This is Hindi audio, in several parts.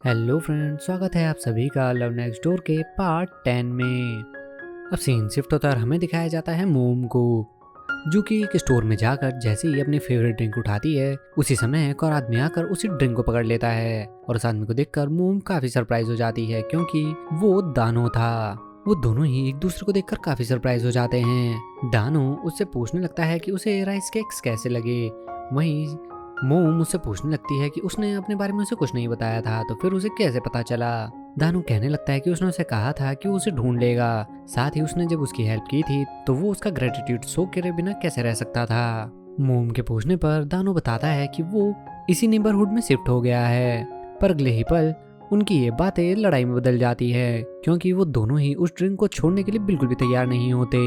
हेलो फ्रेंड्स, स्वागत है आप सभी का लव नेक्स्ट डोर के पार्ट 10 में। अब सीन शिफ्ट होता है और हमें दिखाया जाता है मोम को, जो कि एक स्टोर में जाकर जैसे ही अपनी फेवरेट ड्रिंक उठाती है उसी समय एक और आदमी आकर उसी ड्रिंक को पकड़ लेता है। और उस आदमी को देखकर मोम काफी सरप्राइज हो जाती है क्योंकि वो दानो था। वो दोनों ही एक दूसरे को देखकर काफी सरप्राइज हो जाते हैं। दानो उससे पूछने लगता है कि उसे राइस केक्स कैसे लगे। वहीं मोम उससे पूछने लगती है कि उसने अपने बारे में उसे कुछ नहीं बताया था तो फिर उसे कैसे पता चला। दानू कहने लगता है कि उसने उसे कहा था कि वो उसे ढूंढ लेगा, साथ ही उसने जब उसकी हेल्प की थी तो वो उसका ग्रेटिट्यूड शो करे बिना कैसे रह सकता था। मोम के पूछने पर दानू बताता है कि वो इसी नेबरहुड में शिफ्ट हो गया है, पर अगले ही पल उनकी ये बातें लड़ाई में बदल जाती है क्योंकि वो दोनों ही उस ड्रिंक को छोड़ने के लिए बिल्कुल भी तैयार नहीं होते।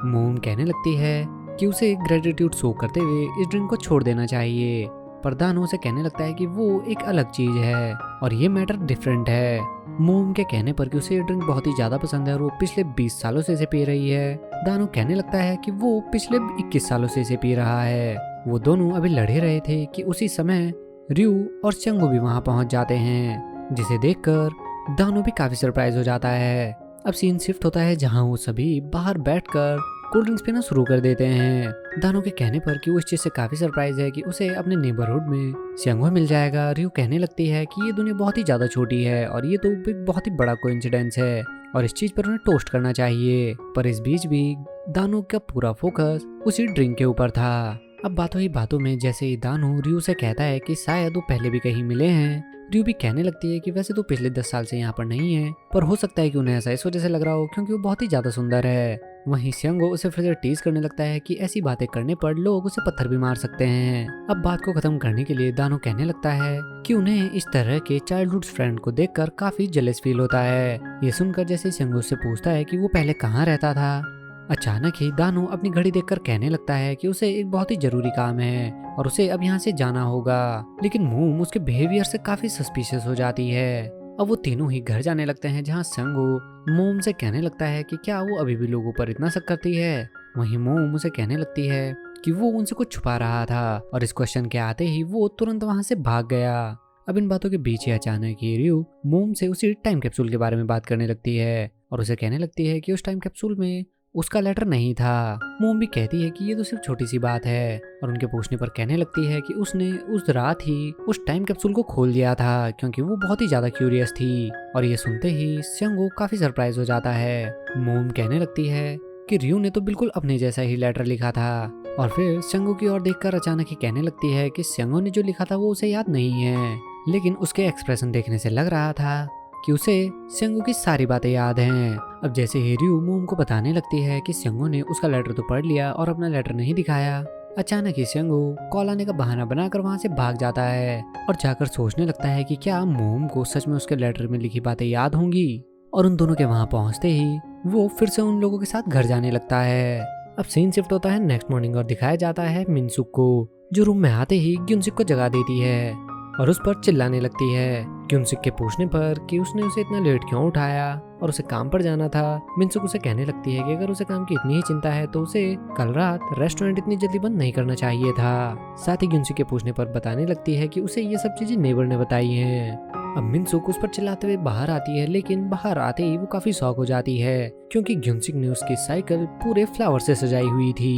मोम कहने लगती है कि उसे ग्रेटिट्यूड शो करते हुए इस ड्रिंक को छोड़ देना चाहिए, पर दानो उसे कहने लगता है कि वो एक अलग चीज है और ये मैटर डिफरेंट है। मोम के कहने पर कि उसे ये ड्रिंक बहुत ही ज्यादा पसंद है और वो पिछले 20 सालों से इसे पी रही है। दानो कहने लगता है कि वो पिछले 21 सालों से इसे पी रहा है। वो दोनों अभी लड़े रहे थे कि उसी समय रयू और चंगू भी वहां पहुंच जाते हैं, जिसे देखकर दानो भी काफी सरप्राइज हो जाता है। अब सीन शिफ्ट होता है जहाँ वो सभी बाहर बैठकर कोल्ड ड्रिंक्स पीना शुरू कर देते हैं। दानो के कहने पर कि वो इस चीज से काफी सरप्राइज है कि उसे अपने नेबरहुड में सेंगो मिल जाएगा। रयू कहने लगती है कि ये दुनिया बहुत ही ज्यादा छोटी है और ये तो एक बहुत ही बड़ा कोइंसिडेंस है और इस चीज पर उन्हें टोस्ट करना चाहिए। पर इस बीच भी दानो का पूरा फोकस उसी ड्रिंक के ऊपर था। अब बातों ही बातों में जैसे ही दानो रयू से कहता है कि शायद वो पहले भी कहीं मिले हैं, रयू भी कहने लगती है कि वैसे तो पिछले 10 साल से यहाँ पर नहीं है, पर हो सकता है कि उन्हें ऐसा इस वजह से लग रहा हो क्योंकि वो बहुत ही ज्यादा सुंदर है। वहीं सेंगो उसे फिर से टीज करने लगता है कि ऐसी बातें करने पर लोग उसे पत्थर भी मार सकते हैं। अब बात को खत्म करने के लिए दानो कहने लगता है कि उन्हें इस तरह के चाइल्डहुड फ्रेंड को देखकर काफी जेलस फील होता है। ये सुनकर जैसे सेंगो उससे पूछता है कि वो पहले कहाँ रहता था, अचानक ही दानो अपनी घड़ी देखकर कहने लगता है कि उसे एक बहुत ही जरूरी काम है और उसे अब यहाँ से जाना होगा। लेकिन मोम उसके बिहेवियर से काफी सस्पिशियस हो जाती है। अब वो तीनों ही घर जाने लगते हैं जहाँ सेंगो मोम से कहने लगता है कि क्या वो अभी भी लोगों पर इतना शक करती है। वहीं मोम उसे कहने लगती है कि वो उनसे कुछ छुपा रहा था और इस क्वेश्चन के आते ही वो तुरंत वहां से भाग गया। अब इन बातों के बीच ही अचानक ही रयू मोम से उसी टाइम कैप्सूल के बारे में बात करने लगती है और उसे कहने लगती है कि उस टाइम कैप्सूल में उसका लेटर नहीं था। मोम भी कहती है कि ये तो सिर्फ छोटी सी बात है और उनके पूछने पर कहने लगती है कि उसने उस रात ही उस टाइम कैप्सूल को खोल दिया था क्योंकि वो बहुत ही ज्यादा क्यूरियस थी। और ये सुनते ही सेंगो काफी सरप्राइज हो जाता है। मोम कहने लगती है कि रयू ने तो बिल्कुल अपने जैसा ही लेटर लिखा था और फिर सेंगो की ओर देखकर अचानक ही कहने लगती है कि सेंगो ने जो लिखा था वो उसे याद नहीं है, लेकिन उसके एक्सप्रेशन देखने से लग रहा था कि उसे सेंगो की सारी बातें याद हैं। अब जैसे ही रयू मोम को बताने लगती है कि सेंगो ने उसका लेटर तो पढ़ लिया और अपना लेटर नहीं दिखाया, अचानक ही सेंगो कॉल आने का बहाना बनाकर वहां से भाग जाता है और जाकर सोचने लगता है कि क्या मोम को सच में उसके लेटर में लिखी बातें याद होंगी। और उन दोनों के वहां पहुंचते ही वो फिर से उन लोगों के साथ घर जाने लगता है। अब सीन शिफ्ट होता है नेक्स्ट मॉर्निंग और दिखाया जाता है मिनसुक को, जो रूम में आते ही ग्युनसिक को जगा देती है और उस पर चिल्लाने लगती है। ग्युनसिक के पूछने पर कि उसने उसे इतना लेट क्यों उठाया और उसे काम पर जाना था, मिनसुक उसे कहने लगती है कि अगर उसे काम की इतनी ही चिंता है तो उसे कल रात रेस्टोरेंट इतनी जल्दी बंद नहीं करना चाहिए था। साथ ही ग्युनसिक के पूछने पर बताने लगती है कि उसे ये सब चीजें नेबर ने बताई हैं। अब मिनसुक उस पर चिल्लाते हुए बाहर आती है, लेकिन बाहर आते ही वो काफी शॉक हो जाती है क्योंकि ग्युनसिक ने उसकी साइकिल पूरे फ्लावर से सजाई हुई थी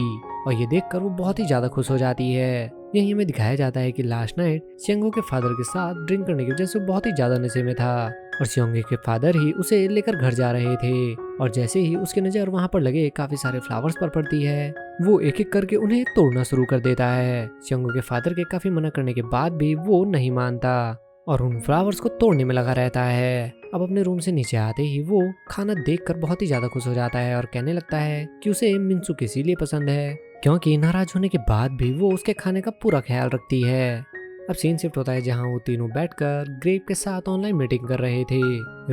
और ये देखकर वो बहुत ही ज्यादा खुश हो जाती है। यही हमें दिखाया जाता है कि लास्ट नाइट सेंगो के फादर के साथ ड्रिंक करने की वजह से बहुत ही ज्यादा नशे में था और सेंगो के फादर ही उसे लेकर घर जा रहे थे और जैसे ही उसकी नजर वहां पर लगे काफी सारे फ्लावर्स पर पड़ती है, वो एक एक करके उन्हें तोड़ना शुरू कर देता है। सेंगो के फादर के काफी मना करने के बाद भी वो नहीं मानता और उन फ्लावर्स को तोड़ने में लगा रहता है। अब अपने रूम से नीचे आते ही वो खाना देखकर बहुत ही ज्यादा खुश हो जाता है और कहने लगता है कि उसे मिनसुक इसीलिए पसंद है क्योंकि नाराज होने के बाद भी वो उसके खाने का पूरा ख्याल रखती है। अब सीन शिफ्ट होता है जहां वो तीनों बैठकर ग्रेप के साथ ऑनलाइन मीटिंग कर रहे थे।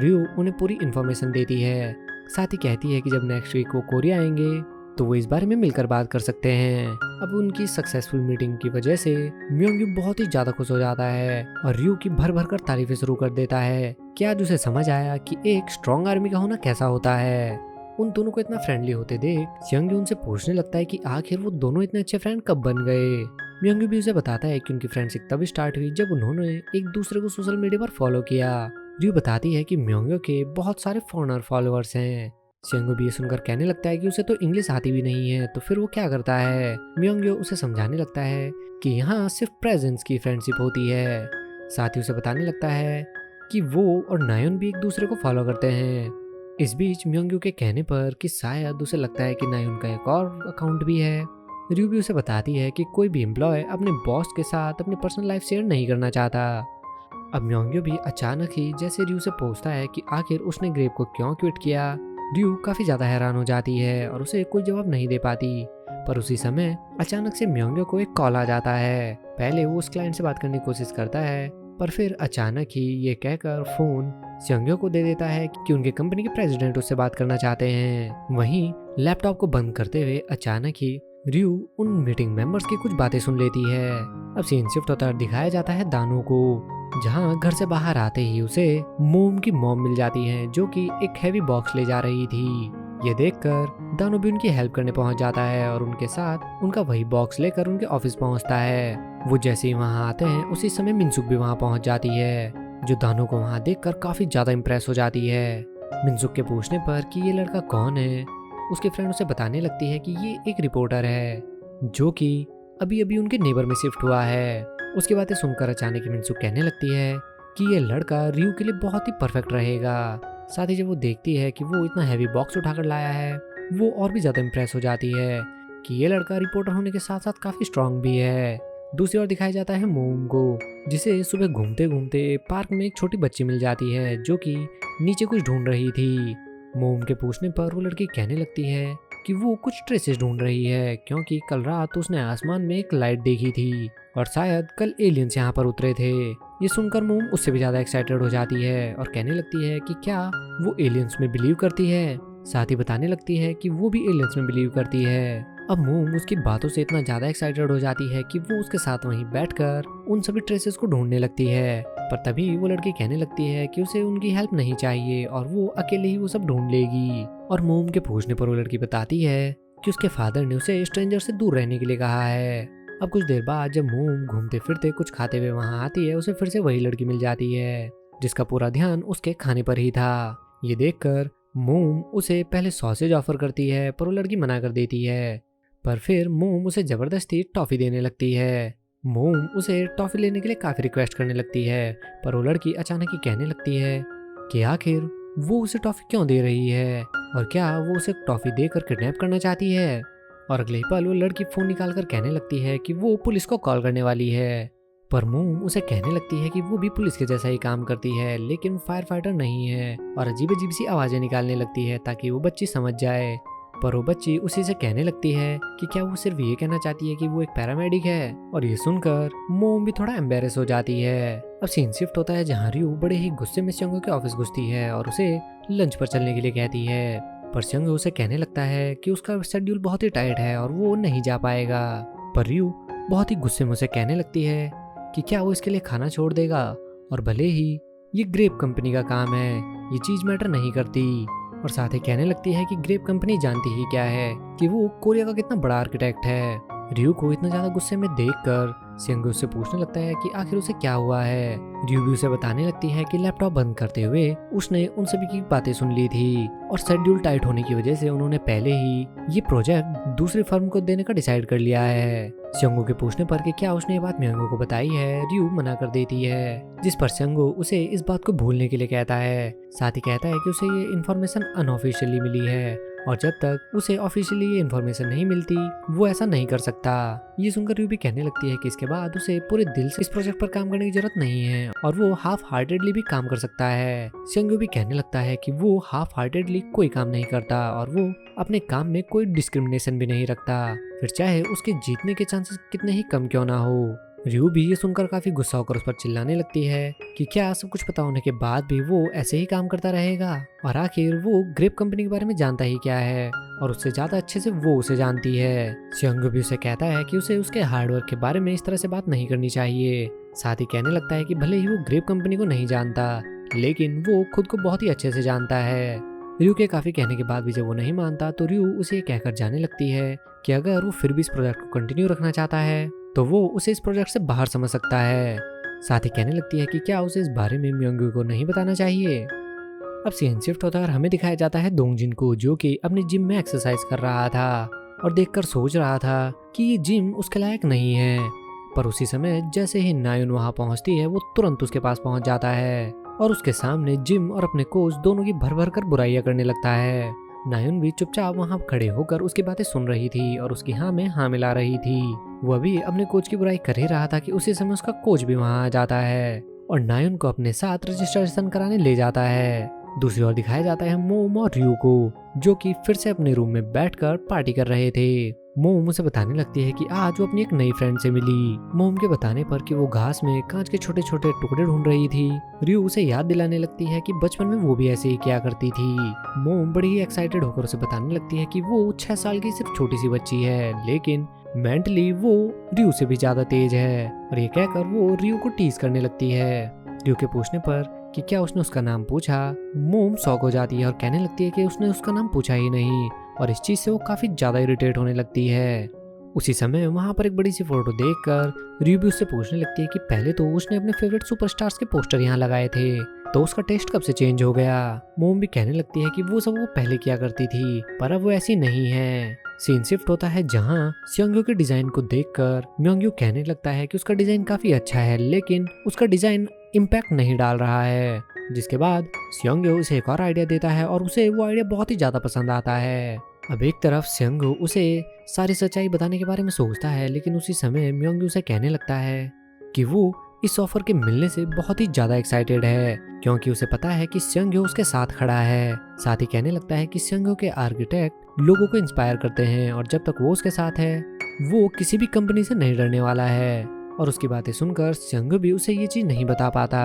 रयू उन्हें पूरी इन्फॉर्मेशन देती है, साथ ही कहती है कि जब नेक्स्ट वीक वो कोरिया आएंगे तो वो इस बारे में मिलकर बात कर सकते हैं। अब उनकी सक्सेसफुल मीटिंग की वजह से म्योंग्यू बहुत ही ज्यादा खुश हो जाता है और रयू की भर भर कर तारीफें शुरू कर देता है कि आज उसे समझ आया कि एक स्ट्रॉन्ग आर्मी का होना कैसा होता है। उन दोनों को इतना फ्रेंडली होते देख म्योंग्यू उनसे पूछने लगता है कि आखिर वो दोनों इतने अच्छे फ्रेंड कब बन गए। म्योंग्यू भी उसे बताता है कि उनकी फ्रेंडशिप तब स्टार्ट हुई जब उन्होंने एक दूसरे को सोशल मीडिया पर फॉलो किया रियो बताती है कि म्योंग्यो के बहुत सारे फॉरेनर फॉलोअर्स हैं। सेंगो भी ये सुनकर कहने लगता है कि उसे तो इंग्लिश आती भी नहीं है, तो फिर वो क्या करता है। म्योंग्यो उसे समझाने लगता है कि यहाँ सिर्फ प्रेजेंस की फ्रेंडशिप होती है। साथ ही उसे बताने लगता है कि वो और नायोन भी एक दूसरे को फॉलो करते हैं। इस बीच म्योंग्यो के कहने पर कि शायद उसे लगता है कि नायोन का एक और अकाउंट भी है। रियो भी उसे बताती है कि कोई भी एम्प्लॉय अपने बॉस के साथ अपनी पर्सनल लाइफ शेयर नहीं करना चाहता। अब म्योंग्यो भी अचानक ही जैसे रियो से पूछता है कि आखिर उसने ग्रेप को क्यों क्विट किया। रियो काफी ज्यादा हैरान हो जाती है और उसे कोई जवाब नहीं दे पाती। पर उसी समय अचानक से म्योंग्यो को एक कॉल आ जाता है। पहले वो उस क्लाइंट से बात करने की कोशिश करता है, पर फिर अचानक ही ये कहकर फोन सेंग्यो को दे देता है कि उनके कंपनी के प्रेसिडेंट उससे बात करना चाहते हैं। वहीं लैपटॉप को बंद करते हुए अचानक ही रियो उन मीटिंग मेंबर्स की कुछ बातें सुन लेती है। अब सीन शिफ्ट होता दिखाया जाता है दानो को, जहां घर से बाहर आते ही उसे मोम की मॉम मिल जाती है, जो कि एक हैवी बॉक्स ले जा रही थी। ये देखकर दानो भी उनकी हेल्प करने पहुंच जाता है और उनके साथ उनका वही बॉक्स लेकर उनके ऑफिस पहुंचता है। वो जैसे ही वहां आते हैं उसी समय मिनसुक भी वहां पहुंच जाती है, जो दानो को वहां देखकर काफी ज्यादा इम्प्रेस हो जाती है। मिनसुक के पूछने पर कि ये लड़का कौन है, उसकी फ्रेंड उसे बताने लगती है कि ये एक रिपोर्टर है, जो कि अभी अभी उनके नेबर में शिफ्ट हुआ है। उसकी बातें सुनकर अचानक ही मिनसुक कहने लगती है कि ये लड़का रियो के लिए बहुत ही परफेक्ट रहेगा। साथ ही जब वो देखती है कि वो इतना हैवी बॉक्स उठाकर लाया है, वो और भी ज्यादा इम्प्रेस हो जाती है कि ये लड़का रिपोर्टर होने के साथ साथ काफी स्ट्रांग भी है। दूसरी ओर दिखाया जाता है मोम को, जिसे सुबह घूमते घूमते पार्क में एक छोटी बच्ची मिल जाती है, जो कि नीचे कुछ ढूंढ रही थी। मोम के पूछने पर वो लड़की कहने लगती है कि वो कुछ ट्रेसेस ढूंढ रही है, क्योंकि कल रात उसने आसमान में एक लाइट देखी थी और शायद कल एलियंस यहाँ पर उतरे थे। ये सुनकर मोम उससे भी ज्यादा एक्साइटेड हो जाती है और कहने लगती है कि क्या वो एलियंस में बिलीव करती है। साथ ही बताने लगती है कि वो भी एलियंस में बिलीव करती है। अब मोम उसकी बातों से इतना ज्यादा एक्साइटेड हो जाती है कि वो उसके साथ वहीं बैठकर उन सभी ट्रेसेस को ढूंढने लगती है। पर तभी वो लड़की कहने लगती है कि उसे उनकी हेल्प नहीं चाहिए और वो अकेले ही वो सब ढूंढ लेगी। और मोम के पूछने पर वो लड़की बताती है कि उसके फादर ने उसे स्ट्रेंजर से दूर रहने के लिए कहा है। अब कुछ देर बाद जब मोम घूमते फिरते कुछ खाते हुए वहां आती है, उसे फिर से वही लड़की मिल जाती है, जिसका पूरा ध्यान उसके खाने पर ही था। ये देखकर मोम उसे पहले सॉसेज ऑफर करती है, पर वो लड़की मना कर देती है। पर फिर मोम उसे जबरदस्ती टॉफी देने लगती है। मोम उसे टॉफी लेने के लिए काफी रिक्वेस्ट करने लगती है, पर वो लड़की अचानक ही कहने लगती है कि आखिर वो उसे टॉफी क्यों दे रही है और क्या वो उसे टॉफी देकर किडनैप करना चाहती है। और अगले ही पल वो लड़की फोन निकालकर कहने लगती है कि वो पुलिस को कॉल करने वाली है। पर मोम उसे कहने लगती है कि वो भी पुलिस के जैसा ही काम करती है, लेकिन फायर फाइटर नहीं है, और अजीब अजीब सी आवाजें निकालने लगती है ताकि वो बच्ची समझ जाए। पर वो बच्ची उसी से कहने लगती है कि क्या वो सिर्फ ये कहना चाहती है कि वो एक पैरामेडिक है। और ये सुनकर मोम भी थोड़ा एम्बेरस हो जाती है। अब सीन शिफ्ट होता है जहाँ रियो बड़े ही गुस्से में सेंगो के ऑफिस घुसती है और उसे लंच पर चलने के लिए कहती है। पर सेंगो उसे कहने लगता है कि उसका शेड्यूल बहुत ही टाइट है और वो नहीं जा पाएगा। पर रियो बहुत ही गुस्से में उसे कहने लगती है कि क्या वो इसके लिए खाना छोड़ देगा, और भले ही ये ग्रेप कंपनी का काम है, ये चीज मैटर नहीं करती। और साथ ही कहने लगती है कि ग्रेप कंपनी जानती ही क्या है कि वो कोरिया का कितना बड़ा आर्किटेक्ट है। रियो को इतना ज्यादा गुस्से में देखकर सेंगो उससे पूछने लगता है कि आखिर उसे क्या हुआ है। रियो भी उसे बताने लगती है कि लैपटॉप बंद करते हुए उसने उन सभी की बातें सुन ली थी और शेड्यूल टाइट होने की वजह से उन्होंने पहले ही ये प्रोजेक्ट दूसरी फर्म को देने का डिसाइड कर लिया है। सेंगो के पूछने पर कि क्या उसने ये बात म्योंगो को बताई है, रियो मना कर देती है, जिस पर सेंगो उसे इस बात को भूलने के लिए कहता है। साथ ही कहता है कि उसे ये इन्फॉर्मेशन अनऑफिशियली मिली है और जब तक उसे ऑफिशियली ये इन्फॉर्मेशन नहीं मिलती वो ऐसा नहीं कर सकता। ये सुनकर रियो भी कहने लगती है कि इसके बाद उसे पूरे दिल से इस प्रोजेक्ट पर काम करने की जरूरत नहीं है और वो हाफ हार्टेडली भी काम कर सकता है। सेंगो भी कहने लगता है कि वो हाफ हार्टेडली कोई काम नहीं करता और वो अपने काम में कोई डिस्क्रिमिनेशन भी नहीं रखता, फिर चाहे उसके जीतने के चांसेस कितने ही कम क्यों ना हो। रियो भी ये सुनकर काफी गुस्सा होकर उस पर चिल्लाने लगती है कि क्या सब कुछ पता होने के बाद भी वो ऐसे ही काम करता रहेगा, और आखिर वो ग्रेप कंपनी के बारे में जानता ही क्या है और उससे ज्यादा अच्छे से वो उसे जानती है। सेंगो भी उसे कहता है कि उसे उसके हार्डवर्क के बारे में इस तरह से बात नहीं करनी चाहिए। साथ ही कहने लगता है कि भले ही वो ग्रेप कंपनी को नहीं जानता, लेकिन वो खुद को बहुत ही अच्छे से जानता है। रियो के काफी कहने के बाद भी जब वो नहीं मानता तो रियो उसे कहकर जाने लगती है कि अगर वो फिर भी इस प्रोजेक्ट को कंटिन्यू रखना चाहता है तो वो उसे इस प्रोजेक्ट से बाहर समझ सकता है। साथ ही कहने लगती है कि क्या उसे इस बारे में म्योंग्यू को नहीं बताना चाहिए। अब सीन शिफ्ट होता है और हमें दिखाया जाता है दोंगजिन को, जो कि अपने जिम में एक्सरसाइज कर रहा था और देखकर सोच रहा था कि ये जिम उसके लायक नहीं है। पर उसी समय जैसे ही नायुन वहां पहुंचती है, वो तुरंत उसके पास पहुंच जाता है और उसके सामने जिम और अपने कोच दोनों की भर भर कर बुराइयां करने लगता है। नायुन भी चुपचाप वहां खड़े होकर उसकी बातें सुन रही थी और उसकी हाँ में हाँ मिला रही थी। वह भी अपने कोच की बुराई कर ही रहा था कि उसी समय उसका कोच भी वहां आ जाता है और नायुन को अपने साथ रजिस्ट्रेशन कराने ले जाता है। दूसरी ओर दिखाया जाता है मोम और रयू को, जो कि फिर से अपने रूम में बैठकर पार्टी कर रहे थे। मोम उसे बताने लगती है कि आज वो अपनी एक नई फ्रेंड से मिली। मोम के बताने पर कि वो घास में कांच के छोटे छोटे टुकड़े ढूंढ रही थी। रयू उसे याद दिलाने लगती है कि बचपन में वो भी ऐसे ही किया करती थी। मोम बड़ी ही एक्साइटेड होकर उसे बताने लगती है कि वो 6 साल की सिर्फ छोटी सी बच्ची है, लेकिन मेंटली वो रयू से भी ज्यादा तेज है। और ये कहकर वो रयू को टीज करने लगती है। रयू के पूछने पर कि क्या उसने उसका नाम पूछा, मोम शॉक हो जाती है और कहने लगती है कि उसने उसका नाम पूछा ही नहीं और इस चीज से वो काफी ज्यादा इरिटेट होने लगती है। उसी समय वहां पर एक बड़ी सी फोटो देखकर रयू भी उससे पूछने लगती है कि पहले तो उसने अपने फेवरेट सुपरस्टार्स के पोस्टर यहाँ लगाए थे, तो उसका टेस्ट कब से चेंज हो गया। मोम भी कहने लगती है कि वो सब वो पहले किया करती थी, पर अब वो ऐसी नहीं है। सीन शिफ्ट होता है जहाँ स्योंग्यो के डिजाइन को देखकर म्योंग्यू कहने लगता है कि उसका डिजाइन काफी अच्छा है, लेकिन उसका डिजाइन इम्पैक्ट नहीं डाल रहा है। जिसके बाद स्योंग्यो उसे एक और आइडिया देता है और उसे वो आइडिया बहुत ही ज्यादा पसंद आता है। अब एक तरफ स्योंग्यो उसे सारी सच्चाई बताने के बारे में सोचता है, लेकिन उसी समय म्योंग्यो उसे कहने लगता है कि वो इस ऑफर के मिलने से बहुत ही ज्यादा एक्साइटेड है, क्योंकि उसे पता है कि स्योंग्यो उसके साथ खड़ा है। साथ ही कहने लगता है कि स्योंग्यो के आर्किटेक्ट लोगों को इंस्पायर करते हैं और जब तक वो उसके साथ है, वो किसी भी कंपनी से नहीं डरने वाला है। और उसकी बातें सुनकर स्योंग्यो भी उसे ये चीज नहीं बता पाता।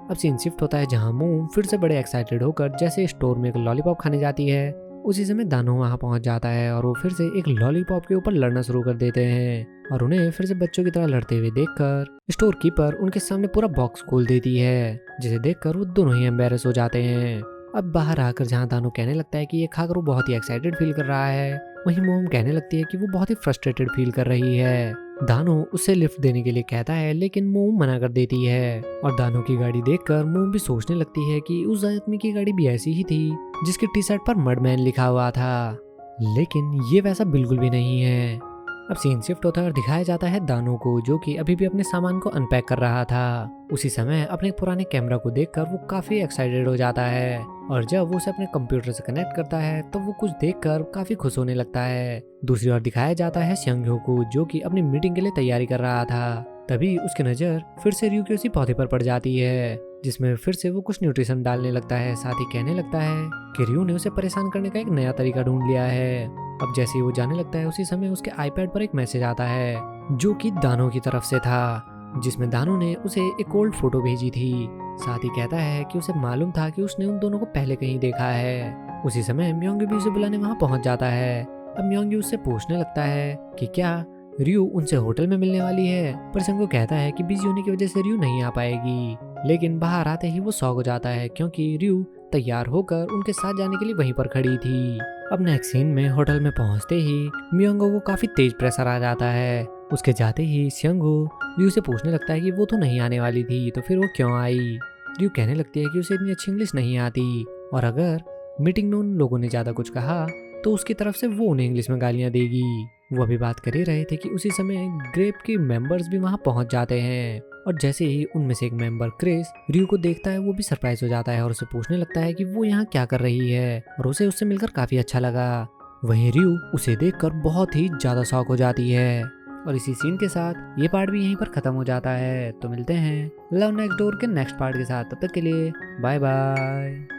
अब सीन शिफ्ट होता है जहाँ मोम फिर से बड़े एक्साइटेड होकर जैसे स्टोर में एक लॉलीपॉप खाने जाती है, उसी समय दानो वहां पहुंच जाता है और वो फिर से एक लॉलीपॉप के ऊपर लड़ना शुरू कर देते हैं और उन्हें फिर से बच्चों की तरह लड़ते हुए देखकर स्टोर कीपर उनके सामने पूरा बॉक्स खोल देती है, जिसे देखकर वो दोनों ही एम्बेरस हो जाते हैं। अब बाहर आकर जहाँ दानो कहने लगता है कि ये खाकर वो बहुत ही एक्साइटेड फील कर रहा है, वहीं मोम कहने लगती है कि वो बहुत ही फ्रस्ट्रेटेड फील कर रही है। दानो उसे लिफ्ट देने के लिए कहता है, लेकिन मोम मना कर देती है और दानो की गाड़ी देखकर मोम भी सोचने लगती है कि उस आदमी की गाड़ी भी ऐसी ही थी जिसकी टी शर्ट पर मडमैन लिखा हुआ था, लेकिन ये वैसा बिल्कुल भी नहीं है। अब सीन शिफ्ट होता है और दिखाया जाता है दानो को, जो कि अभी भी अपने सामान को अनपैक कर रहा था। उसी समय अपने पुराने कैमरा को देखकर वो काफी एक्साइटेड हो जाता है और जब वो उसे अपने कंप्यूटर से कनेक्ट करता है तो वो कुछ देखकर काफी खुश होने लगता है। दूसरी ओर दिखाया जाता है स्योंग्यो को, जो कि अपनी मीटिंग के लिए तैयारी कर रहा था। तभी उसकी नजर फिर से रयू के उसी पौधे पर पड़ जाती है, जिसमें फिर से वो कुछ न्यूट्रिशन डालने लगता है। साथ ही कहने लगता है कि रयू ने उसे परेशान करने का एक नया तरीका ढूंढ लिया है। अब जैसे ही वो जाने लगता है, उसी समय उसके आईपैड पर एक मैसेज आता है जो कि दानो की तरफ से था, जिसमें दानो ने उसे एक ओल्ड फोटो भेजी थी। साथ ही कहता है कि उसे मालूम था कि उसने उन दोनों को पहले कहीं देखा है। उसी समय म्योंग्यो भी उसे बुलाने वहां पहुंच जाता है। अब म्योंग्यो उससे पूछने लगता है कि क्या रयू उनसे होटल में मिलने वाली है, पर स्योंग्यो कहता है कि बिजी होने की वजह से रयू नहीं आ पाएगी। लेकिन बाहर आते ही वो शॉक हो जाता है, क्योंकि रयू तैयार होकर उनके साथ जाने के लिए वहीं पर खड़ी थी। अब नेक्स्ट सीन में होटल में पहुंचते ही म्योंग्यो को काफी तेज प्रेशर आ जाता है। उसके जाते ही स्योंग्यो रयू से पूछने लगता है कि वो तो नहीं आने वाली थी, तो फिर वो क्यों आई। रयू कहने लगती है कि उसे इतनी अच्छी इंग्लिश नहीं आती और अगर मीटिंग में उन लोगों ने ज्यादा कुछ कहा तो उसकी तरफ से वो उन्हें इंग्लिश में गालियां देगी। वो अभी बात कर ही रहे थे कि उसी समय ग्रेप के मेंबर्स भी वहां पहुंच जाते हैं और जैसे ही उनमें से एक मेंबर क्रिस रयू को देखता है, वो भी सरप्राइज हो जाता है और उसे पूछने लगता है कि वो यहाँ क्या कर रही है और उसे उससे मिलकर काफी अच्छा लगा। वहीं रयू उसे देखकर बहुत ही ज्यादा शॉक हो जाती है। और इसी सीन के साथ ये पार्ट भी यहीं पर खत्म हो जाता है। तो मिलते हैं लव नेक्स्ट डोर के नेक्स्ट पार्ट के साथ, तब तक के लिए बाय बाय।